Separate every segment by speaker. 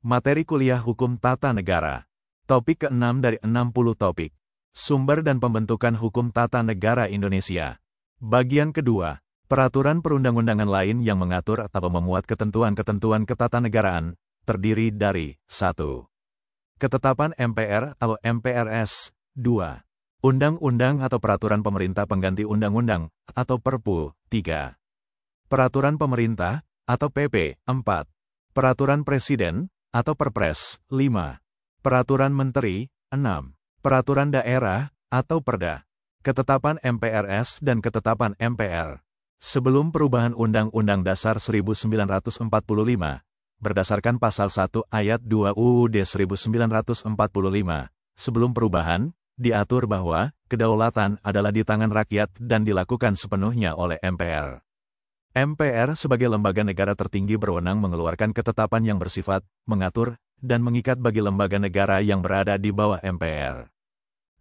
Speaker 1: Materi kuliah Hukum Tata Negara. Topik ke-6 dari 60 topik. Sumber dan pembentukan hukum tata negara Indonesia. Bagian kedua, peraturan perundang-undangan lain yang mengatur atau memuat ketentuan-ketentuan ketatanegaraan, terdiri dari 1. Ketetapan MPR atau MPRS. 2. Undang-undang atau peraturan pemerintah pengganti undang-undang atau Perpu. 3. Peraturan pemerintah atau PP. 4. Peraturan presiden atau Perpres. 5. Peraturan menteri. 6. Peraturan daerah atau Perda. Ketetapan MPRS dan ketetapan MPR. Sebelum perubahan Undang-Undang Dasar 1945, berdasarkan Pasal 1 Ayat 2 UUD 1945, sebelum perubahan, diatur bahwa kedaulatan adalah di tangan rakyat dan dilakukan sepenuhnya oleh MPR. MPR sebagai lembaga negara tertinggi berwenang mengeluarkan ketetapan yang bersifat, mengatur, dan mengikat bagi lembaga negara yang berada di bawah MPR.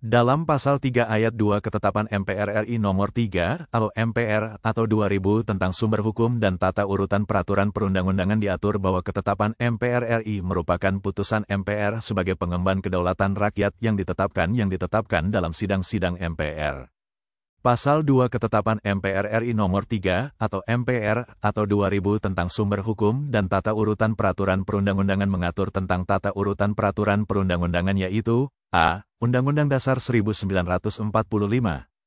Speaker 1: Dalam Pasal 3 Ayat 2 Ketetapan MPR RI Nomor 3 atau MPR atau 2000 tentang sumber hukum dan tata urutan peraturan perundang-undangan diatur bahwa ketetapan MPR RI merupakan putusan MPR sebagai pengemban kedaulatan rakyat yang ditetapkan dalam sidang-sidang MPR. Pasal 2 Ketetapan MPR RI Nomor 3 atau MPR atau 2000 tentang sumber hukum dan tata urutan peraturan perundang-undangan mengatur tentang tata urutan peraturan perundang-undangan yaitu A. Undang-Undang Dasar 1945.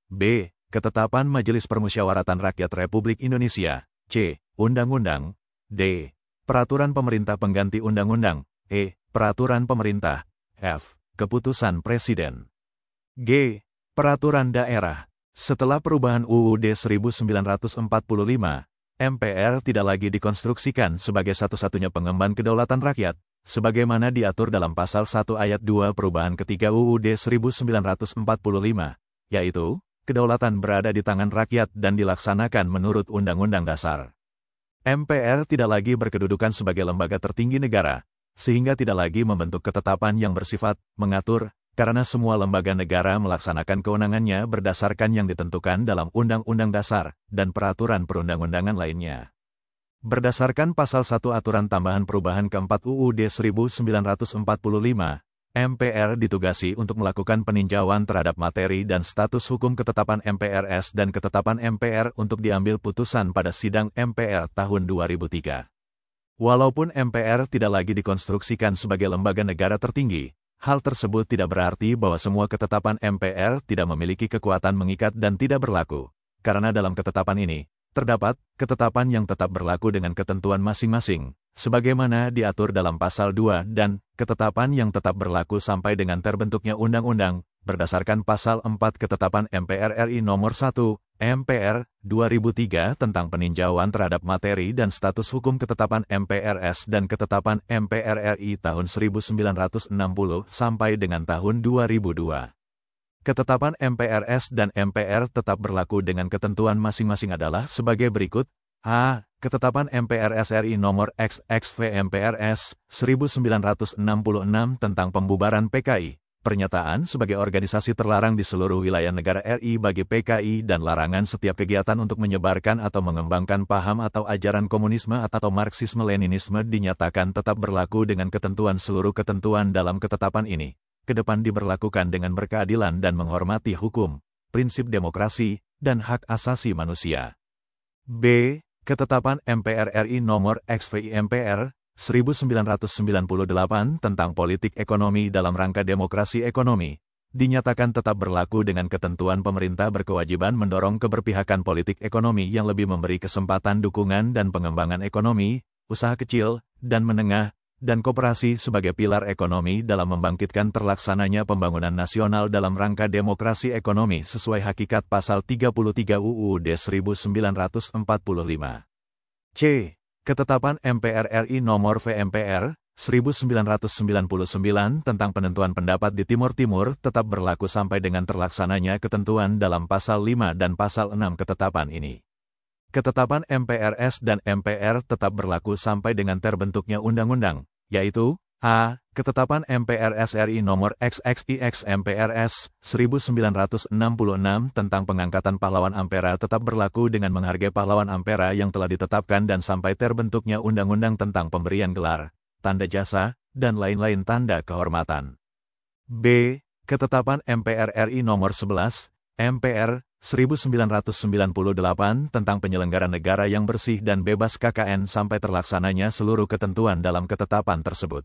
Speaker 1: B. Ketetapan Majelis Permusyawaratan Rakyat Republik Indonesia. C. Undang-Undang. D. Peraturan Pemerintah Pengganti Undang-Undang. E. Peraturan Pemerintah. F. Keputusan Presiden. G. Peraturan Daerah. Setelah perubahan UUD 1945, MPR tidak lagi dikonstruksikan sebagai satu-satunya pengemban kedaulatan rakyat, sebagaimana diatur dalam Pasal 1 Ayat 2 Perubahan ketiga UUD 1945, yaitu, kedaulatan berada di tangan rakyat dan dilaksanakan menurut Undang-Undang Dasar. MPR tidak lagi berkedudukan sebagai lembaga tertinggi negara, sehingga tidak lagi membentuk ketetapan yang bersifat, mengatur, karena semua lembaga negara melaksanakan kewenangannya berdasarkan yang ditentukan dalam Undang-Undang Dasar dan peraturan perundang-undangan lainnya. Berdasarkan Pasal 1 Aturan Tambahan Perubahan keempat UUD 1945, MPR ditugasi untuk melakukan peninjauan terhadap materi dan status hukum ketetapan MPRS dan ketetapan MPR untuk diambil putusan pada sidang MPR tahun 2003. Walaupun MPR tidak lagi dikonstruksikan sebagai lembaga negara tertinggi, hal tersebut tidak berarti bahwa semua ketetapan MPR tidak memiliki kekuatan mengikat dan tidak berlaku, karena dalam ketetapan ini, terdapat ketetapan yang tetap berlaku dengan ketentuan masing-masing, sebagaimana diatur dalam Pasal 2 dan ketetapan yang tetap berlaku sampai dengan terbentuknya undang-undang, berdasarkan Pasal 4 Ketetapan MPR RI Nomor 1, MPR, 2003 tentang peninjauan terhadap materi dan status hukum ketetapan MPRS dan ketetapan MPR RI tahun 1960 sampai dengan tahun 2002. Ketetapan MPRS dan MPR tetap berlaku dengan ketentuan masing-masing adalah sebagai berikut. A. Ketetapan MPRS RI Nomor XXV MPRS 1966 tentang pembubaran PKI. Pernyataan sebagai organisasi terlarang di seluruh wilayah negara RI bagi PKI dan larangan setiap kegiatan untuk menyebarkan atau mengembangkan paham atau ajaran komunisme atau Marxisme-Leninisme dinyatakan tetap berlaku dengan ketentuan seluruh ketentuan dalam ketetapan ini. Kedepan diberlakukan dengan berkeadilan dan menghormati hukum, prinsip demokrasi, dan hak asasi manusia. B. Ketetapan MPR RI Nomor XVI MPR 1998 tentang politik ekonomi dalam rangka demokrasi ekonomi, dinyatakan tetap berlaku dengan ketentuan pemerintah berkewajiban mendorong keberpihakan politik ekonomi yang lebih memberi kesempatan dukungan dan pengembangan ekonomi, usaha kecil, dan menengah, dan koperasi sebagai pilar ekonomi dalam membangkitkan terlaksananya pembangunan nasional dalam rangka demokrasi ekonomi sesuai hakikat Pasal 33 UUD 1945. C. Ketetapan MPR RI Nomor VMPR 1999 tentang penentuan pendapat di Timur Timur tetap berlaku sampai dengan terlaksananya ketentuan dalam Pasal 5 dan Pasal 6 ketetapan ini. Ketetapan MPRS dan MPR tetap berlaku sampai dengan terbentuknya undang-undang, yaitu A. Ketetapan MPRS RI Nomor XXIX MPRS 1966 tentang pengangkatan pahlawan Ampera tetap berlaku dengan menghargai pahlawan Ampera yang telah ditetapkan dan sampai terbentuknya undang-undang tentang pemberian gelar, tanda jasa, dan lain-lain tanda kehormatan. B. Ketetapan MPR RI Nomor 11, MPR 1998 tentang penyelenggaraan negara yang bersih dan bebas KKN sampai terlaksananya seluruh ketentuan dalam ketetapan tersebut.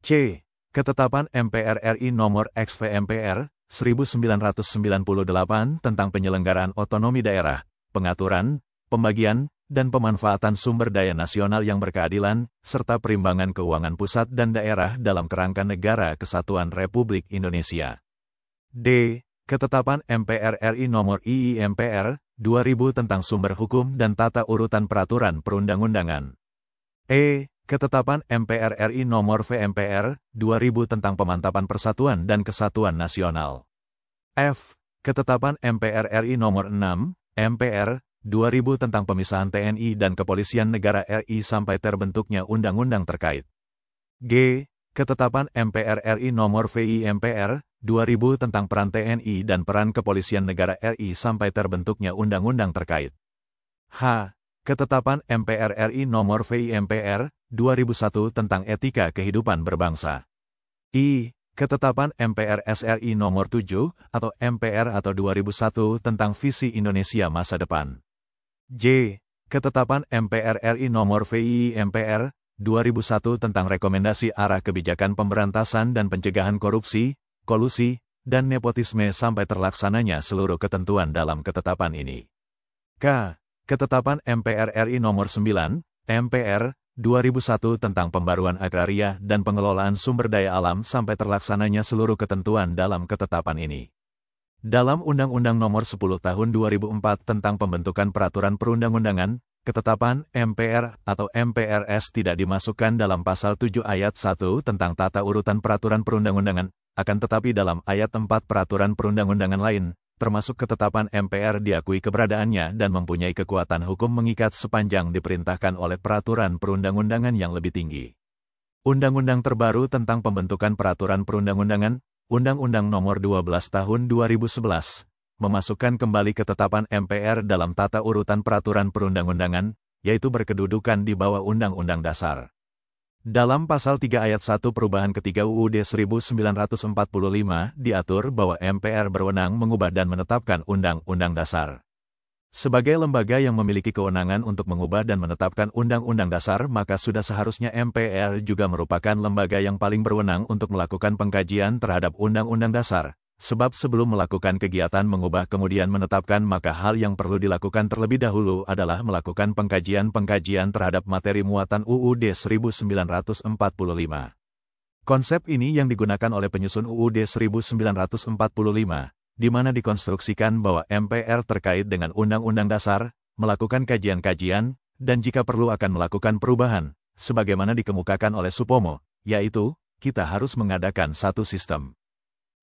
Speaker 1: C. Ketetapan MPR RI Nomor XV-MPR 1998 tentang penyelenggaraan otonomi daerah, pengaturan, pembagian, dan pemanfaatan sumber daya nasional yang berkeadilan, serta perimbangan keuangan pusat dan daerah dalam kerangka Negara Kesatuan Republik Indonesia. D. Ketetapan MPR RI Nomor II-MPR 2000 tentang sumber hukum dan tata urutan peraturan perundang-undangan. E. Ketetapan MPR RI Nomor V-MPR 2000 tentang pemantapan persatuan dan kesatuan nasional. F. Ketetapan MPR RI Nomor 6, MPR 2000 tentang pemisahan TNI dan Kepolisian Negara RI sampai terbentuknya undang-undang terkait. G. Ketetapan MPR RI Nomor VI-MPR 2000 tentang peran TNI dan peran Kepolisian Negara RI sampai terbentuknya undang-undang terkait. H. Ketetapan MPR RI Nomor VI-MPR 2001 tentang etika kehidupan berbangsa. I. Ketetapan MPR SRI Nomor 7 atau MPR atau 2001 tentang visi Indonesia masa depan. J. Ketetapan MPR RI Nomor VI-MPR 2001 tentang rekomendasi arah kebijakan pemberantasan dan pencegahan korupsi, kolusi, dan nepotisme sampai terlaksananya seluruh ketentuan dalam ketetapan ini. K. Ketetapan MPR RI Nomor 9, MPR 2001 tentang pembaruan agraria dan pengelolaan sumber daya alam sampai terlaksananya seluruh ketentuan dalam ketetapan ini. Dalam Undang-Undang Nomor 10 Tahun 2004 tentang pembentukan peraturan perundang-undangan, ketetapan MPR atau MPRS tidak dimasukkan dalam Pasal 7 Ayat 1 tentang tata urutan peraturan perundang-undangan, akan tetapi dalam Ayat 4 peraturan perundang-undangan lain, termasuk ketetapan MPR diakui keberadaannya dan mempunyai kekuatan hukum mengikat sepanjang diperintahkan oleh peraturan perundang-undangan yang lebih tinggi. Undang-undang terbaru tentang pembentukan peraturan perundang-undangan, Undang-Undang Nomor 12 Tahun 2011, memasukkan kembali ketetapan MPR dalam tata urutan peraturan perundang-undangan, yaitu berkedudukan di bawah Undang-Undang Dasar. Dalam Pasal 3 Ayat 1 Perubahan ketiga UUD 1945 diatur bahwa MPR berwenang mengubah dan menetapkan Undang-Undang Dasar. Sebagai lembaga yang memiliki kewenangan untuk mengubah dan menetapkan Undang-Undang Dasar, maka sudah seharusnya MPR juga merupakan lembaga yang paling berwenang untuk melakukan pengkajian terhadap Undang-Undang Dasar. Sebab sebelum melakukan kegiatan mengubah kemudian menetapkan, maka hal yang perlu dilakukan terlebih dahulu adalah melakukan pengkajian-pengkajian terhadap materi muatan UUD 1945. Konsep ini yang digunakan oleh penyusun UUD 1945, di mana dikonstruksikan bahwa MPR terkait dengan Undang-Undang Dasar, melakukan kajian-kajian, dan jika perlu akan melakukan perubahan, sebagaimana dikemukakan oleh Supomo, yaitu, kita harus mengadakan satu sistem.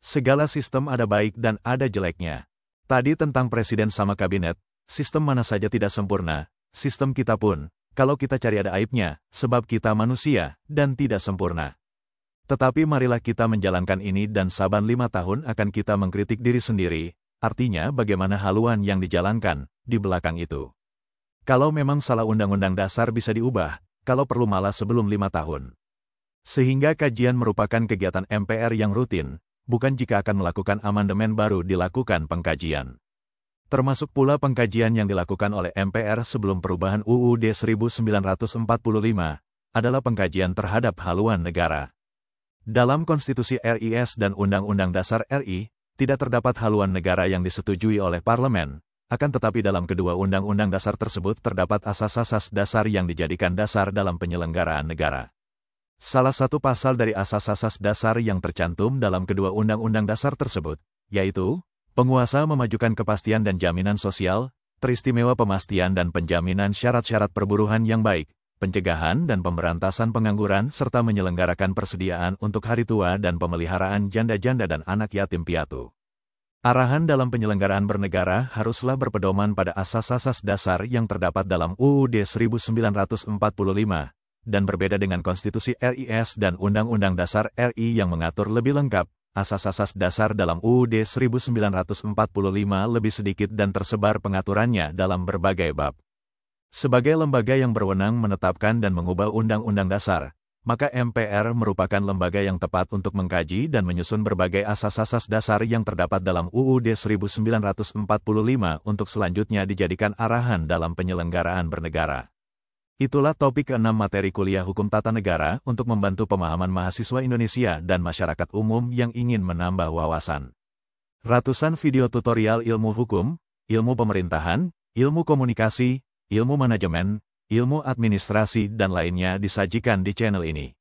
Speaker 1: Segala sistem ada baik dan ada jeleknya. Tadi tentang presiden sama kabinet, sistem mana saja tidak sempurna, sistem kita pun, kalau kita cari ada aibnya, sebab kita manusia, dan tidak sempurna. Tetapi marilah kita menjalankan ini dan saban 5 tahun akan kita mengkritik diri sendiri, artinya bagaimana haluan yang dijalankan di belakang itu. Kalau memang salah Undang-Undang Dasar bisa diubah, kalau perlu malah sebelum 5 tahun. Sehingga kajian merupakan kegiatan MPR yang rutin, bukan jika akan melakukan amandemen baru dilakukan pengkajian. Termasuk pula pengkajian yang dilakukan oleh MPR sebelum perubahan UUD 1945, adalah pengkajian terhadap haluan negara. Dalam Konstitusi RIS dan Undang-Undang Dasar RI, tidak terdapat haluan negara yang disetujui oleh parlemen, akan tetapi dalam kedua Undang-Undang Dasar tersebut terdapat asas-asas dasar yang dijadikan dasar dalam penyelenggaraan negara. Salah satu pasal dari asas-asas dasar yang tercantum dalam kedua Undang-Undang Dasar tersebut, yaitu, penguasa memajukan kepastian dan jaminan sosial, teristimewa pemastian dan penjaminan syarat-syarat perburuhan yang baik, pencegahan dan pemberantasan pengangguran serta menyelenggarakan persediaan untuk hari tua dan pemeliharaan janda-janda dan anak yatim piatu. Arahan dalam penyelenggaraan bernegara haruslah berpedoman pada asas-asas dasar yang terdapat dalam UUD 1945, dan berbeda dengan Konstitusi RIS dan Undang-Undang Dasar RI yang mengatur lebih lengkap. Asas-asas dasar dalam UUD 1945 lebih sedikit dan tersebar pengaturannya dalam berbagai bab. Sebagai lembaga yang berwenang menetapkan dan mengubah Undang-Undang Dasar, maka MPR merupakan lembaga yang tepat untuk mengkaji dan menyusun berbagai asas-asas dasar yang terdapat dalam UUD 1945 untuk selanjutnya dijadikan arahan dalam penyelenggaraan bernegara. Itulah topik ke-6 materi kuliah Hukum Tata Negara untuk membantu pemahaman mahasiswa Indonesia dan masyarakat umum yang ingin menambah wawasan. Ratusan video tutorial ilmu hukum, ilmu pemerintahan, ilmu komunikasi, ilmu manajemen, ilmu administrasi dan lainnya disajikan di channel ini.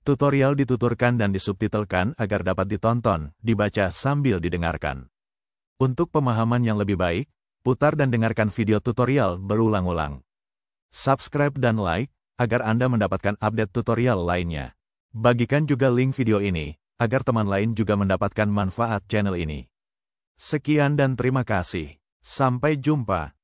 Speaker 1: Tutorial dituturkan dan disubtitelkan agar dapat ditonton, dibaca sambil didengarkan. Untuk pemahaman yang lebih baik, putar dan dengarkan video tutorial berulang-ulang. Subscribe dan like, agar Anda mendapatkan update tutorial lainnya. Bagikan juga link video ini, agar teman lain juga mendapatkan manfaat channel ini. Sekian dan terima kasih. Sampai jumpa.